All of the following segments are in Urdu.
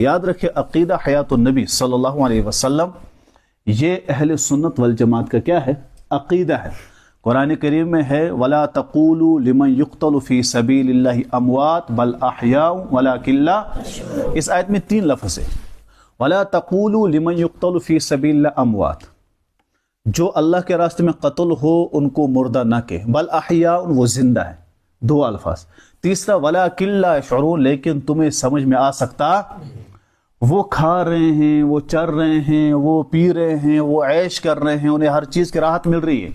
یاد رکھے عقیدہ حیات النبی صلی اللہ علیہ وسلم یہ اہل سنت والجماعت کا کیا ہے؟ عقیدہ ہے۔ قرآن کریم میں ہے وَلَا تَقُولُوا لِمَنْ يُقْتَلُ فِي سَبِيلِ اللَّهِ أَمْوَاتٌ بَلْ أَحْيَاءٌ وَلَكِنْ لَا يَشْعُرُونَ۔ اس آیت میں 3 لفظ ہے، وَلَا تَقُولُوا لِمَنْ يُقْتَلُ فِي سَبِيلِ اللَّهِ أَمْوَاتٌ، جو اللہ کے راستے میں قتل ہو ان کو مردہ نہ کہ، بل احیاء، وہ زندہ ہے، 2 الفاظ۔ تیسرا وَلَكِنْ لَا يَشْعُرُونَ، لیکن تمہیں سمجھ میں آ سکتا وہ کھا رہے ہیں، وہ چر رہے ہیں، وہ پی رہے ہیں، وہ عیش کر رہے ہیں، انہیں ہر چیز کی راحت مل رہی ہے۔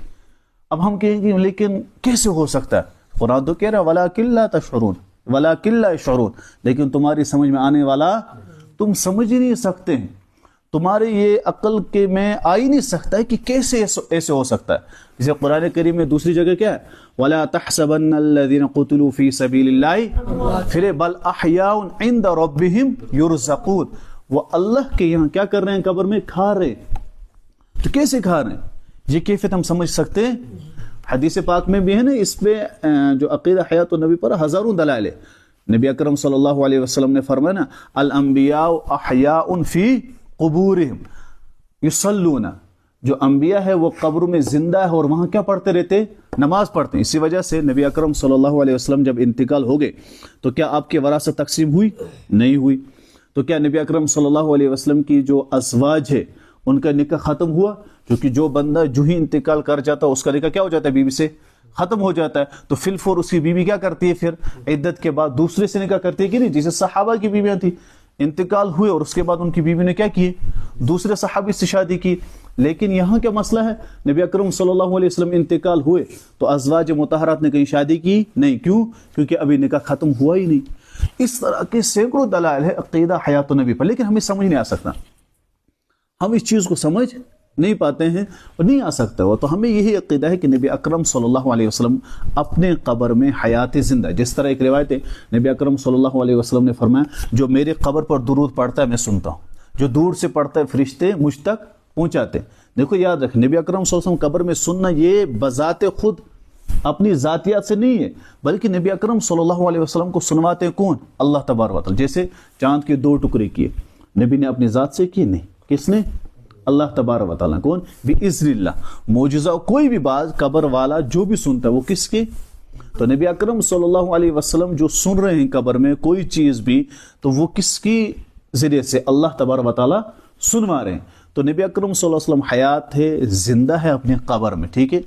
اب ہم کہیں گے لیکن کیسے ہو سکتا ہے؟ قرآن تو کہہ رہا ہے وَلَكِنْ لَا تَشْعُرُونَ، وَلَكِنْ لَا يَشْعُرُونَ، لیکن تمہاری سمجھ میں آنے والا تم سمجھ ہی نہیں سکتے ہیں، تمہارے یہ عقل کے میں آ ہی نہیں سکتا ہے کہ کیسے ایسے ہو سکتا ہے۔ جسے قرآن کریم میں دوسری جگہ کیا ہے وَلَا تَحْسَبَنَّ الَّذِينَ قُتِلُوا فِي سَبِيلِ اللَّهِ، پھر بل احیاء عند ربهم يرزقون، وہ اللہ کے یہاں کیا کر رہے ہیں؟ قبر میں کھا رہے ہیں۔ تو کیسے کھا رہے ہیں؟ یہ کیفیت ہم سمجھ سکتے ہیں؟ حدیث پاک میں بھی ہے نا، اس پہ جو عقیدہ حیات النبی پر ہزاروں دلائل ہے۔ نبی اکرم صلی اللہ علیہ وسلم نے فرمایا نا الانبیاء احیاء فی قبورہم یصلون، جو انبیاء ہے وہ قبر میں زندہ ہے اور وہاں کیا پڑھتے رہتے؟ نماز پڑھتے ہیں۔ اسی وجہ سے نبی اکرم صلی اللہ علیہ وسلم جب انتقال ہو گئے تو کیا آپ کی وراثت تقسیم ہوئی؟ نہیں ہوئی۔ تو کیا نبی اکرم صلی اللہ علیہ وسلم کی جو ازواج ہے ان کا نکاح ختم ہوا؟ کیونکہ جو بندہ جو ہی انتقال کر جاتا ہے اس کا نکاح کیا ہو جاتا ہے؟ بیوی سے ختم ہو جاتا ہے۔ تو فی الفور اس کی بیوی کیا کرتی ہے؟ پھر عدت کے بعد دوسرے سے نکاح کرتی ہے کہ نہیں؟ جیسے صحابہ کی بیویاں تھی، انتقال ہوئے اور اس کے بعد ان کی بیوی نے کیا کی؟ دوسرے صحابی سے شادی کی۔ لیکن یہاں کیا مسئلہ ہے؟ نبی اکرم صلی اللہ علیہ وسلم انتقال ہوئے تو ازواج مطہرات نے کہیں شادی کی نہیں، کیوں؟ کیونکہ ابھی نکاح ختم ہوا ہی نہیں۔ اس طرح کے سینکڑوں دلائل ہے عقیدہ حیات النبی پر، لیکن ہمیں سمجھ نہیں آ سکتا، ہم اس چیز کو سمجھ نہیں پاتے ہیں اور نہیں آ سکتا وہ۔ تو ہمیں یہی عقیدہ ہے کہ نبی اکرم صلی اللہ علیہ وسلم اپنے قبر میں حیات زندہ، جس طرح ایک روایت ہے نبی اکرم صلی اللہ علیہ وسلم نے فرمایا جو میرے قبر پر درود پڑھتا ہے میں سنتا ہوں، جو دور سے پڑھتا ہے فرشتے مجھ تک پہنچاتے ہیں۔ دیکھو یاد رکھ، نبی اکرم صلی اللہ علیہ وسلم قبر میں سننا یہ بذات خود اپنی ذاتیات سے نہیں ہے، بلکہ نبی اکرم صلی اللہ علیہ وسلم کو سنواتے ہیں کون؟ اللہ تبارک و تعالی۔ جیسے چاند کے 2 ٹکڑے کیے، نبی نے اپنی ذات سے کیے؟ نہیں، کس نے؟ اللہ تبارک و تعالیٰ۔ کون؟ بِإِذْنِ اللہ۔ معجزہ کوئی بھی بات قبر والا جو بھی سنتا ہے وہ کس کے؟ تو نبی اکرم صلی اللہ علیہ وسلم جو سن رہے ہیں قبر میں کوئی چیز بھی، تو وہ کس کی ذریعے سے؟ اللہ تبارک و تعالیٰ سنوا رہے ہیں۔ تو نبی اکرم صلی اللہ علیہ وسلم حیات ہے، زندہ ہے اپنے قبر میں، ٹھیک ہے۔